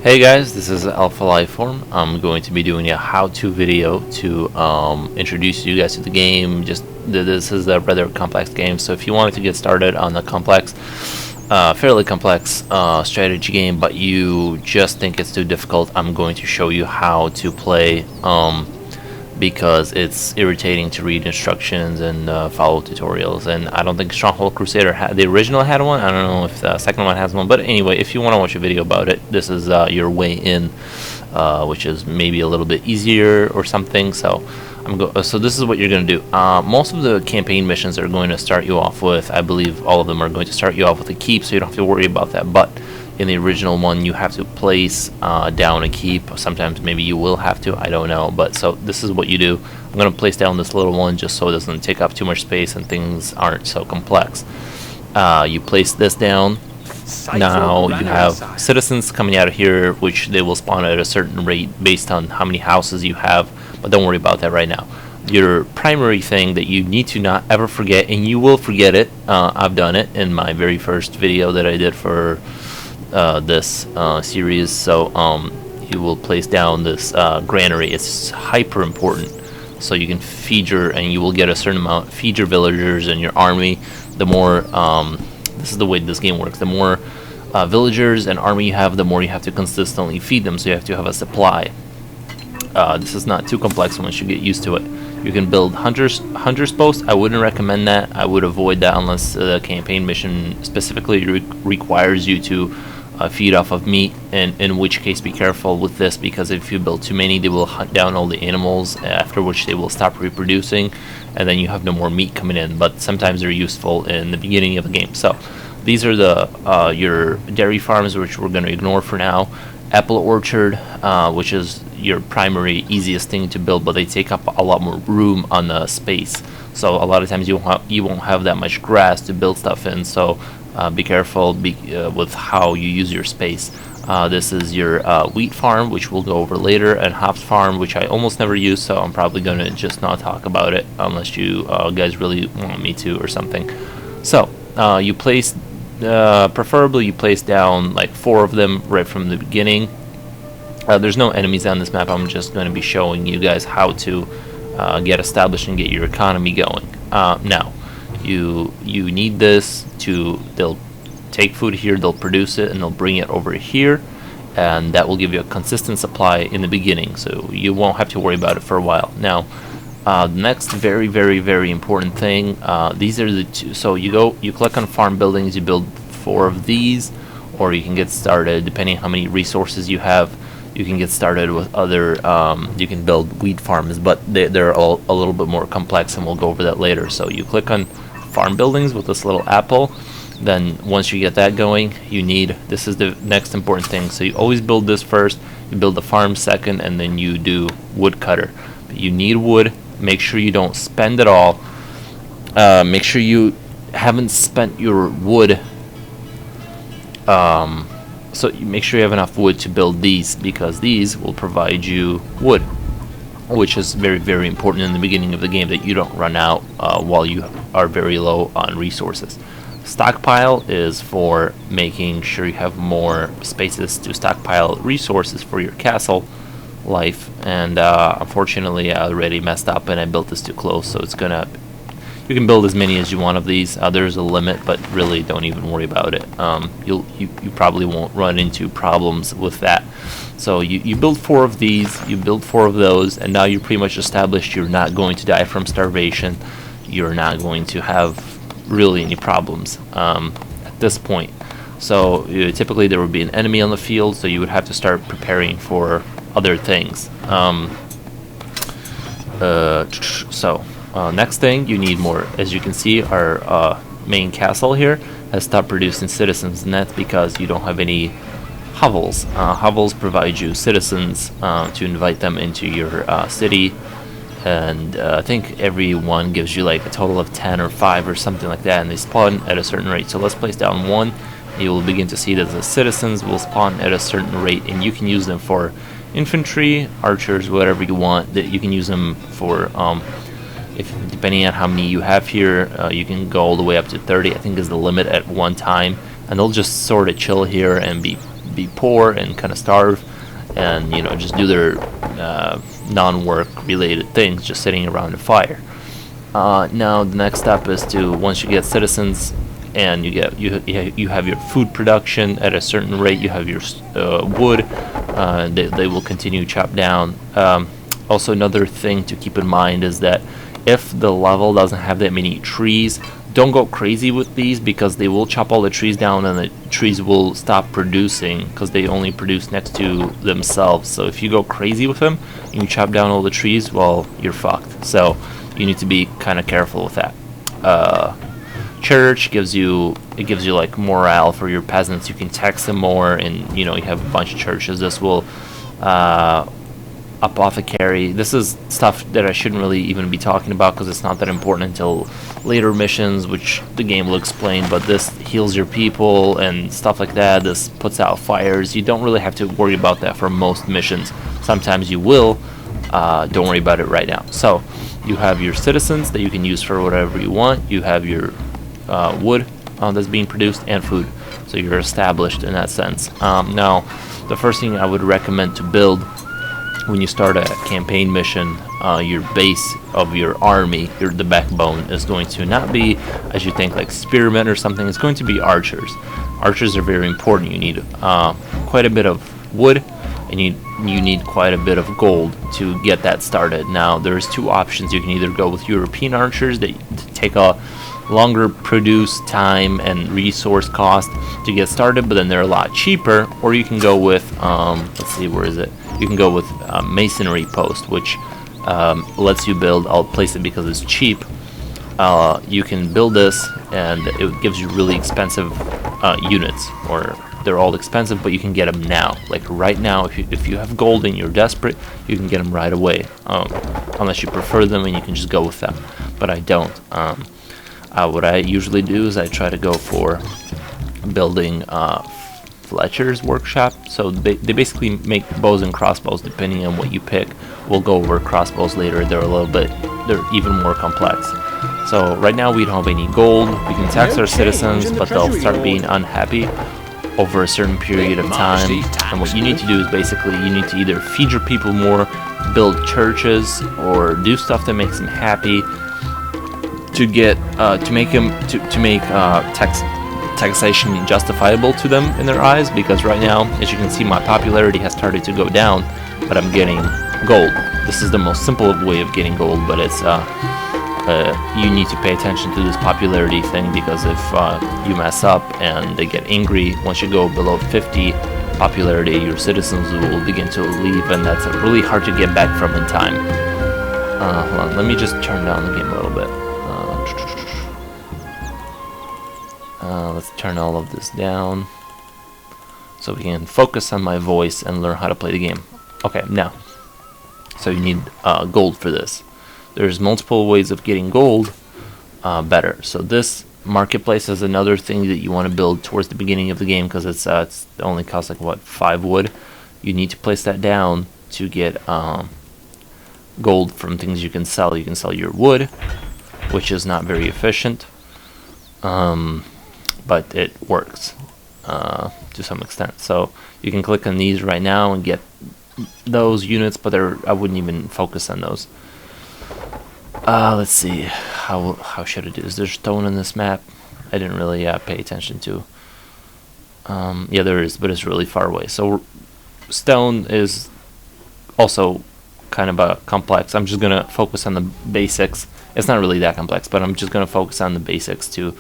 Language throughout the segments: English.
Hey guys, this is Alpha Lifeform. I'm going to be doing a how-to video to introduce you guys to the game. This is a rather complex game, so if you wanted to get started on a fairly complex strategy game, but you just think it's too difficult, I'm going to show you how to play because it's irritating to read instructions and follow tutorials. And I don't think Stronghold Crusader the original had one. I don't know if the second one has one, but anyway, if you want to watch a video about it, this is your way in, which is maybe a little bit easier or something. So so this is what you're going to do. Most of the campaign missions are going to start you off with, I believe all of them are going to start you off with a keep, so you don't have to worry about that. But in the original one, you have to place down a keep. Sometimes maybe you will have to, I don't know. But so this is what you do. I'm going to place down this little one just so it doesn't take up too much space and things aren't so complex. You place this down. Now you have citizens coming out of here, which they will spawn at a certain rate based on how many houses you have, but don't worry about that right now. Your primary thing that you need to not ever forget, and you will forget it, I've done it in my very first video that I did for this series. So you will place down this granary. It's hyper important, so you can feed and you will get a certain amount, feed your villagers and your army. The more this is the way this game works, the more villagers and army you have, the more you have to consistently feed them, so you have to have a supply. This is not too complex once you get used to it. You can build Hunter's Post. I wouldn't recommend that. I would avoid that unless the campaign mission specifically requires you to feed off of meat, and in which case be careful with this, because if you build too many, they will hunt down all the animals, after which they will stop reproducing, and then you have no more meat coming in. But sometimes they're useful in the beginning of the game. So these are the your dairy farms, which we're going to ignore for now. Apple orchard, which is your primary easiest thing to build, but they take up a lot more room on the space, so a lot of times you won't have that much grass to build stuff in. So be careful with how you use your space. This is your wheat farm, which we'll go over later, and hops farm, which I almost never use, so I'm probably going to just not talk about it unless you guys really want me to or something. So you place preferably you place down like 4 of them right from the beginning. There's no enemies on this map. I'm just going to be showing you guys how to get established and get your economy going. Now you need this they'll take food here, they'll produce it, and they'll bring it over here, and that will give you a consistent supply in the beginning, so you won't have to worry about it for a while. Now the next very, very, very important thing, these are the two. So you click on farm buildings, you build 4 of these, or you can get started, depending on how many resources you have, you can get started with other, you can build wheat farms, but they're all a little bit more complex, and we'll go over that later. So you click on farm buildings with this little apple. Then once you get that going, this is the next important thing. So you always build this first, you build the farm second, and then you do woodcutter. But you need wood. Make sure you don't spend it all. Make sure you haven't spent your wood. So you make sure you have enough wood to build these, because these will provide you wood, which is very, very important in the beginning of the game, that you don't run out while you are very low on resources. Stockpile is for making sure you have more spaces to stockpile resources for your castle life, and unfortunately I already messed up and I built this too close, so you can build as many as you want of these. There's a limit, but really don't even worry about it. You probably won't run into problems with that. So you build 4 of these, you build 4 of those, and now you're pretty much established. You're not going to die from starvation. You're not going to have really any problems at this point. So typically there would be an enemy on the field, so you would have to start preparing for other things. Next thing, you need more. As you can see, our main castle here has stopped producing citizens, and that's because you don't have any hovels. Hovels provide you citizens to invite them into your city, and I think every one gives you like a total of 10 or 5 or something like that, and they spawn at a certain rate. So let's place down 1. You will begin to see that the citizens will spawn at a certain rate, and you can use them for infantry, archers, whatever you want. That you can use them for depending on how many you have here, you can go all the way up to 30, I think is the limit at one time, and they'll just sort of chill here and be be poor and kind of starve, and you know, just do their non-work related things, just sitting around a fire. Now the next step is to, once you get citizens and you have your food production at a certain rate, you have your wood, they will continue to chop down. Also, another thing to keep in mind is that if the level doesn't have that many trees, don't go crazy with these, because they will chop all the trees down and the trees will stop producing, because they only produce next to themselves. So if you go crazy with them and you chop down all the trees, well, you're fucked. So you need to be kind of careful with that. Church gives you like morale for your peasants. You can tax them more, and you know, you have a bunch of churches. This will apothecary. This is stuff that I shouldn't really even be talking about, because it's not that important until later missions, which the game will explain. But this heals your people and stuff like that. This puts out fires. You don't really have to worry about that for most missions. Sometimes you will. Don't worry about it right now. So you have your citizens that you can use for whatever you want. You have your wood that's being produced, and food. So you're established in that sense. Now, the first thing I would recommend to build when you start a campaign mission, your base of your army, the backbone, is going to not be, as you think, like spearmen or something. It's going to be archers. Archers are very important. You need quite a bit of wood, and you need quite a bit of gold to get that started. Now, there's two options. You can either go with European archers that take a longer produce time and resource cost to get started, but then they're a lot cheaper. Or you can go with, let's see, where is it? You can go with Masonry Post, which lets you build, I'll place it because it's cheap. You can build this, and it gives you really expensive units, or they're all expensive, but you can get them now. Like right now, if you have gold and you're desperate, you can get them right away, unless you prefer them and you can just go with them. But I don't. What I usually do is I try to go for building Fletcher's workshop. So they basically make bows and crossbows depending on what you pick. We'll go over crossbows later. They're even more complex. So right now we don't have any gold. We can tax our citizens, but they'll start being unhappy over a certain period of time. And what you need to do is basically you need to either feed your people more, build churches, or do stuff that makes them happy to get to make taxation justifiable to them in their eyes. Because right now, as you can see, my popularity has started to go down, but I'm getting gold. This is the most simple way of getting gold, but it's you need to pay attention to this popularity thing, because if you mess up and they get angry, once you go below 50 popularity, your citizens will begin to leave, and that's really hard to get back from in time. Hold on, let me just turn down the game a little bit. Let's turn all of this down so we can focus on my voice and learn how to play the game. Okay, now, so you need gold for this. There's multiple ways of getting gold better. So this marketplace is another thing that you want to build towards the beginning of the game, because it only costs like, what, 5 wood. You need to place that down to get gold from things you can sell. You can sell your wood, which is not very efficient, but it works to some extent. So you can click on these right now and get those units, but I wouldn't even focus on those. Let's see, how should I do this? There's stone in this map. I didn't really pay attention to. Yeah, there is, but it's really far away. So stone is also kind of complex. I'm just gonna focus on the basics. It's not really that complex, but I'm just gonna focus on the basics to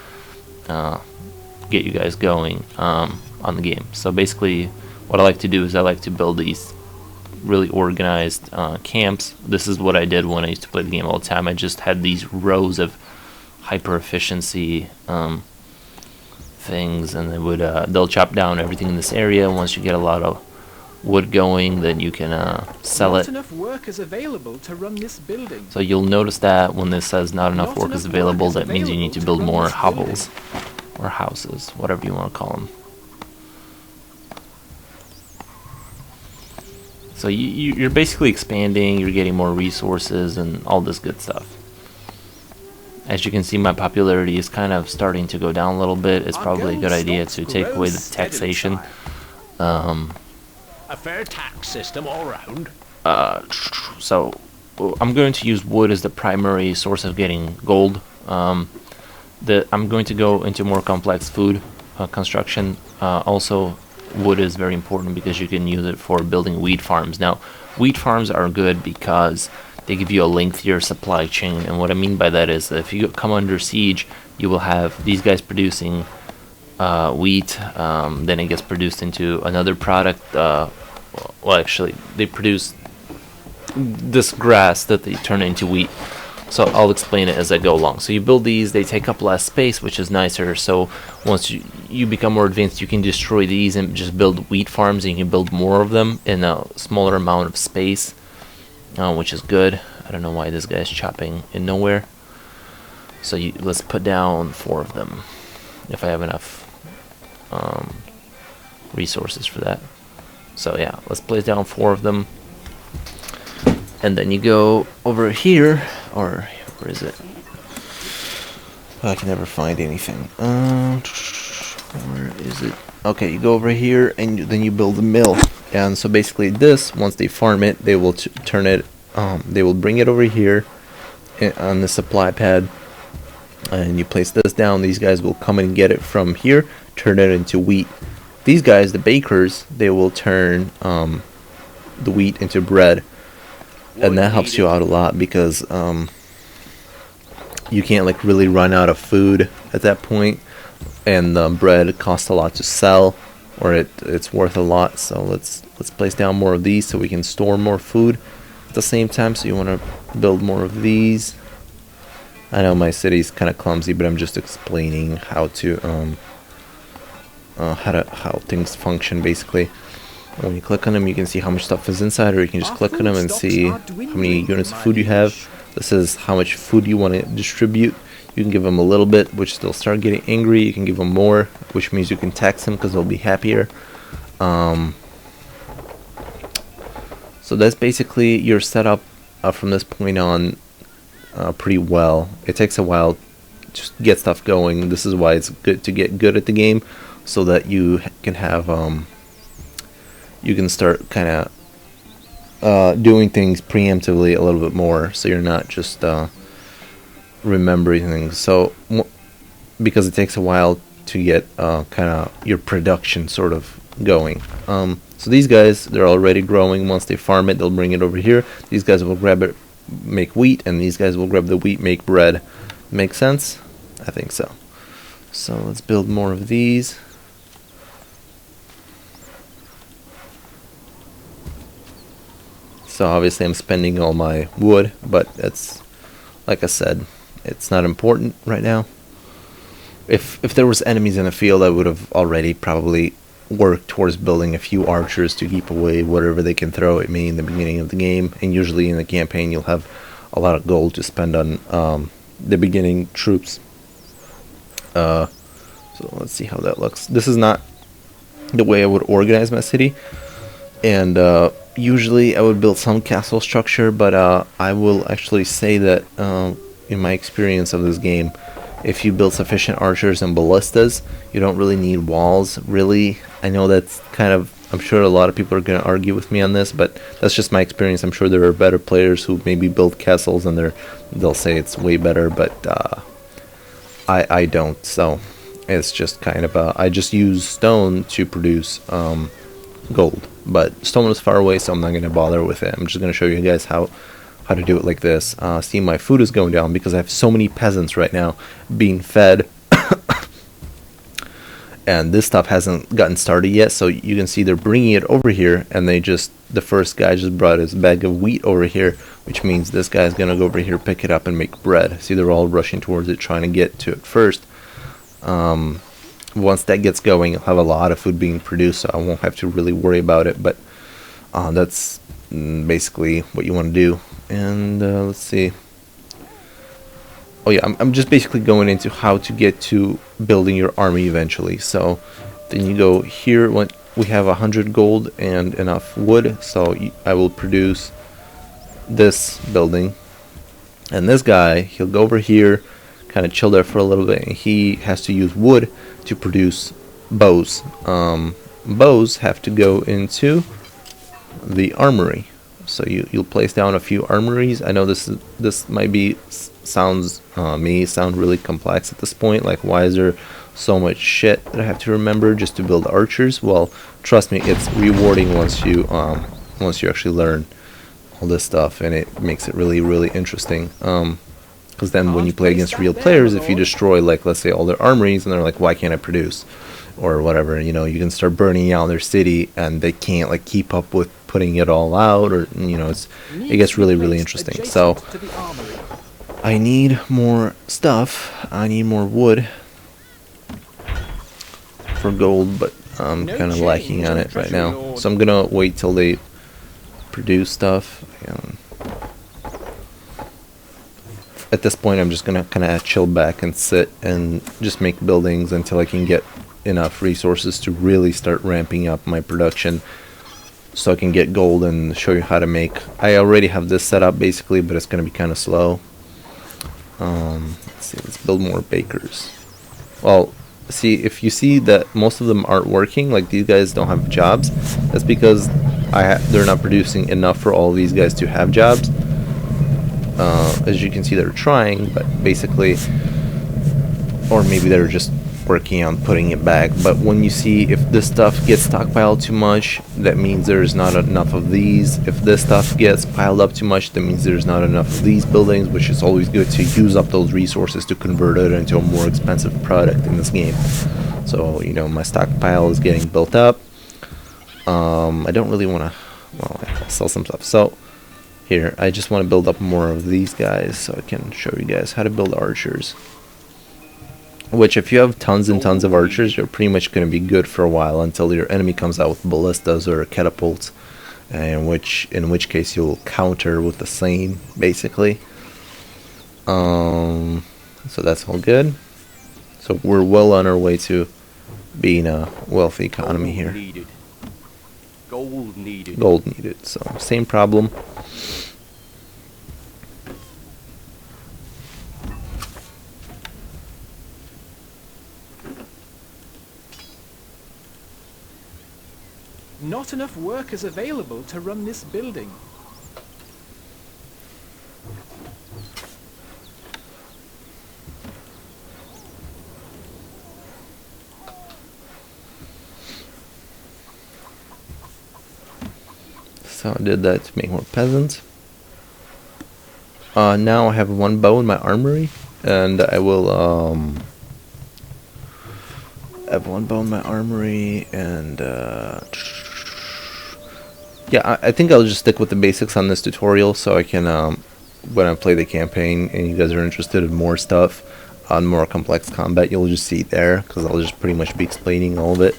get you guys going on the game. So basically, what I like to do is I like to build these really organized camps. This is what I did when I used to play the game all the time. I just had these rows of hyper efficiency things, and they'll chop down everything in this area. Once you get a lot of wood going, then you can sell it. Not enough workers available to run this building. So you'll notice that when this says not enough workers available, that means you need to build more hovels or houses, whatever you want to call them. So you're basically expanding, you're getting more resources and all this good stuff. As you can see, my popularity is kind of starting to go down a little bit. It's probably a good idea to take away the taxation. A fair tax system all round. So I'm going to use wood as the primary source of getting gold. I'm going to go into more complex food construction. Also, wood is very important because you can use it for building wheat farms. Now, wheat farms are good because they give you a lengthier supply chain, and what I mean by that is that if you come under siege, you will have these guys producing wheat, then it gets produced into another product. Well, actually, they produce this grass that they turn into wheat. So I'll explain it as I go along. So you build these, they take up less space, which is nicer. So once you become more advanced, you can destroy these and just build wheat farms, and you can build more of them in a smaller amount of space, which is good. I don't know why this guy's chopping in nowhere. So let's put down 4 of them, if I have enough resources for that. So yeah, let's place down 4 of them. And then you go over here, or where is it? I can never find anything. Where is it? Okay, you go over here, and then you build a mill. And so basically this, once they farm it, they will turn it, they will bring it over here on the supply pad. And you place this down, these guys will come and get it from here, turn it into wheat. These guys, the bakers, they will turn the wheat into bread. And that helps you out a lot because you can't like really run out of food at that point, and the bread costs a lot to sell, or it's worth a lot. So let's place down more of these so we can store more food at the same time. So you want to build more of these. I know my city's kind of clumsy, but I'm just explaining how to how things function basically. When you click on them, you can see how much stuff is inside, or you can just click on them and see how many units of food you have. This is how much food you want to distribute. You can give them a little bit, which they'll start getting angry. You can give them more, which means you can tax them because they'll be happier. So that's basically your setup from this point on pretty well. It takes a while to get stuff going. This is why it's good to get good at the game, so that you can have you can start kind of doing things preemptively a little bit more, so you're not just remembering things. So because it takes a while to get kind of your production sort of going. So these guys, they're already growing. Once they farm it, they'll bring it over here. These guys will grab it, make wheat, and these guys will grab the wheat, make bread. Make sense? I think so. So let's build more of these. So obviously I'm spending all my wood, but it's, like I said, it's not important right now. If there was enemies in the field, I would have already probably worked towards building a few archers to keep away whatever they can throw at me in the beginning of the game. And usually in the campaign you'll have a lot of gold to spend on the beginning troops. So let's see how that looks. This is not the way I would organize my city. And usually I would build some castle structure, but I will actually say that in my experience of this game, if you build sufficient archers and ballistas, you don't really need walls, really. I know that's kind of, I'm sure a lot of people are going to argue with me on this, but that's just my experience. I'm sure there are better players who maybe build castles and they'll say it's way better, but I don't. So it's just kind of I just use stone to produce gold, but stone is far away, so I'm not going to bother with it. I'm just going to show you guys how to do it like this. See, my food is going down because I have so many peasants right now being fed. And this stuff hasn't gotten started yet, so you can see they're bringing it over here, and the first guy just brought his bag of wheat over here, which means this guy's gonna go over here, pick it up, and make bread. See, they're all rushing towards it, trying to get to it first. Once that gets going, you'll have a lot of food being produced, so I won't have to really worry about it, but that's basically what you want to do. And let's see. Oh yeah, I'm just basically going into how to get to building your army eventually. So then you go here when we have 100 gold and enough wood, so I will produce this building. And this guy, he'll go over here, kind of chill there for a little bit, and he has to use wood to produce bows. bows have to go into the armory. So you'll place down a few armories. I know this might be may sound really complex at this point. Like, why is there so much shit that I have to remember just to build archers? Well, trust me, it's rewarding once you actually learn all this stuff, and it makes it really interesting. Because then when you play against real players, if you destroy, like, let's say all their armories, and they're like, why can't I produce, or whatever, you know, you can start burning out their city, and they can't like keep up with putting it all out, or you know, it gets really interesting. So I need more stuff. I need more wood for gold, but I'm kind of lacking on it right now. So I'm gonna wait till they produce stuff. At this point, I'm just gonna kind of chill back and sit and just make buildings until I can get enough resources to really start ramping up my production, so I can get gold and show you how to make. I already have this set up basically, but it's gonna be kind of slow. Let's see, let's build more bakers. Well, see, if you see that most of them aren't working, like these guys don't have jobs, that's because they're not producing enough for all these guys to have jobs. As you can see, they're trying, but basically, or maybe they're just working on putting it back. But when you see if this stuff gets stockpiled too much, that means there's not enough of these. If this stuff gets piled up too much, that means there's not enough of these buildings, which is always good to use up those resources to convert it into a more expensive product in this game. So, you know, my stockpile is getting built up. I don't really want to, well, I'll sell some stuff. So here, I just want to build up more of these guys so I can show you guys how to build archers. Which, if you have tons and tons of archers, you're pretty much going to be good for a while until your enemy comes out with ballistas or catapults, in which case you'll counter with the same, basically. So that's all good. So we're well on our way to being a wealthy economy here. Gold needed. Gold needed. So same problem. Not enough workers available to run this building. So I did that to make more peasants. Now I have one bow in my armory, and I will have one bow in my armory, and yeah, I think I'll just stick with the basics on this tutorial, so I can when I play the campaign and you guys are interested in more stuff on more complex combat, you'll just see it there, because I'll just pretty much be explaining all of it.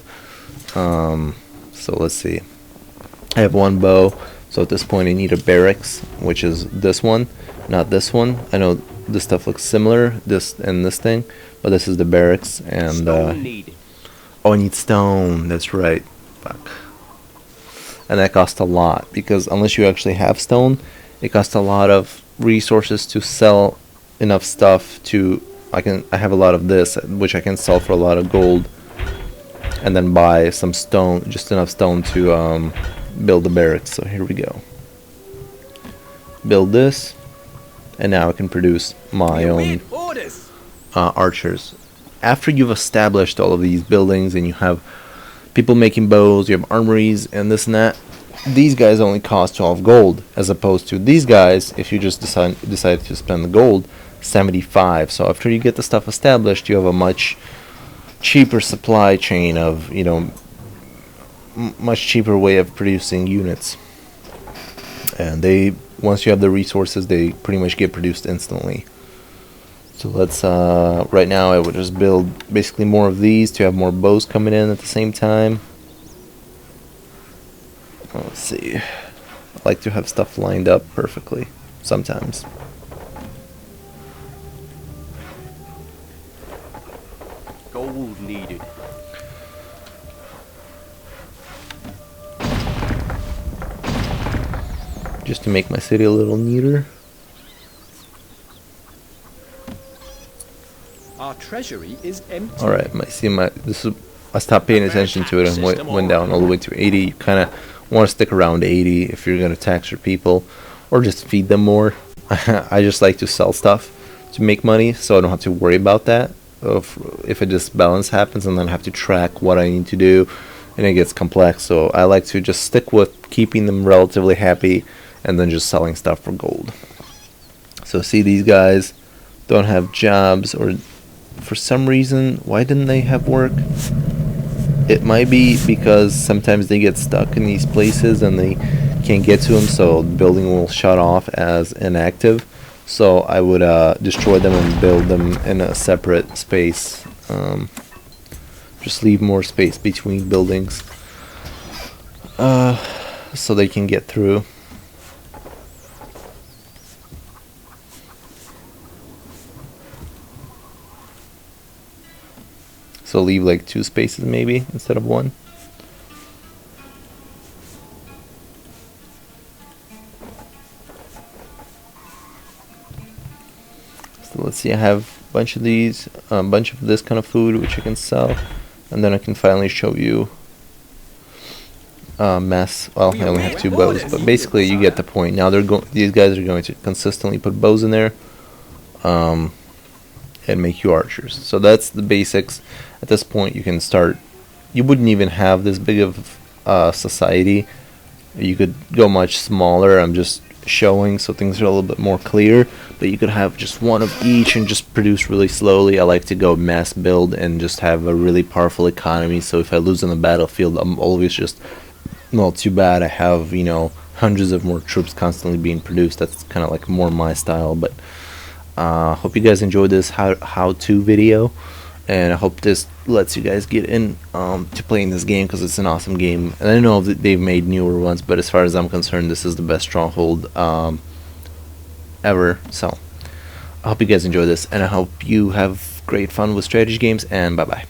So let's see. I have one bow, so at this point I need a barracks, which is this one, not this one. I know this stuff looks similar, this and this thing, but this is the barracks. And oh, I need stone. That's right. Fuck. And that costs a lot, because unless you actually have stone, it costs a lot of resources to sell enough stuff to. I have a lot of this, which I can sell for a lot of gold, and then buy some stone, just enough stone to build the barracks. So here we go. Build this, and now I can produce my own archers. After you've established all of these buildings and you have people making bows, you have armories and this and that, these guys only cost 12 gold, as opposed to these guys, if you just decide to spend the gold, 75. So after you get the stuff established, you have a much cheaper supply chain of, you know, much cheaper way of producing units. And once you have the resources, they pretty much get produced instantly. So let's, right now I would just build basically more of these to have more bows coming in at the same time. Let's see. I like to have stuff lined up perfectly sometimes. Gold needed. Just to make my city a little neater. Our treasury is empty. Alright, this is I stopped paying attention to it and went down all the way to 80. You kind of want to stick around 80 if you're going to tax your people, or just feed them more. I just like to sell stuff to make money, so I don't have to worry about that. If a disbalance happens and then I have to track what I need to do, and it gets complex. So I like to just stick with keeping them relatively happy and then just selling stuff for gold. So see, these guys don't have jobs, or for some reason, why didn't they have work? It might be because sometimes they get stuck in these places and they can't get to them, so the building will shut off as inactive. So I would destroy them and build them in a separate space. Just leave more space between buildings so they can get through. So leave like 2 spaces maybe instead of 1. So let's see, I have a bunch of these, a bunch of this kind of food which I can sell, and then I can finally show you mess. Well, I only have 2 bows, but basically you get the point. Now these guys are going to consistently put bows in there. And make you archers. So that's the basics. At this point you can start, you wouldn't even have this big of society. You could go much smaller. I'm just showing so things are a little bit more clear, but you could have just 1 of each and just produce really slowly. I like to go mass build and just have a really powerful economy, so if I lose on the battlefield, I'm always just, well, too bad, I have, you know, hundreds of more troops constantly being produced. That's kind of like more my style. But hope you guys enjoyed this how-to video, and I hope this lets you guys get in to playing this game, because it's an awesome game. And I know that they've made newer ones, but as far as I'm concerned, this is the best Stronghold ever. So I hope you guys enjoy this, and I hope you have great fun with strategy games, and bye bye.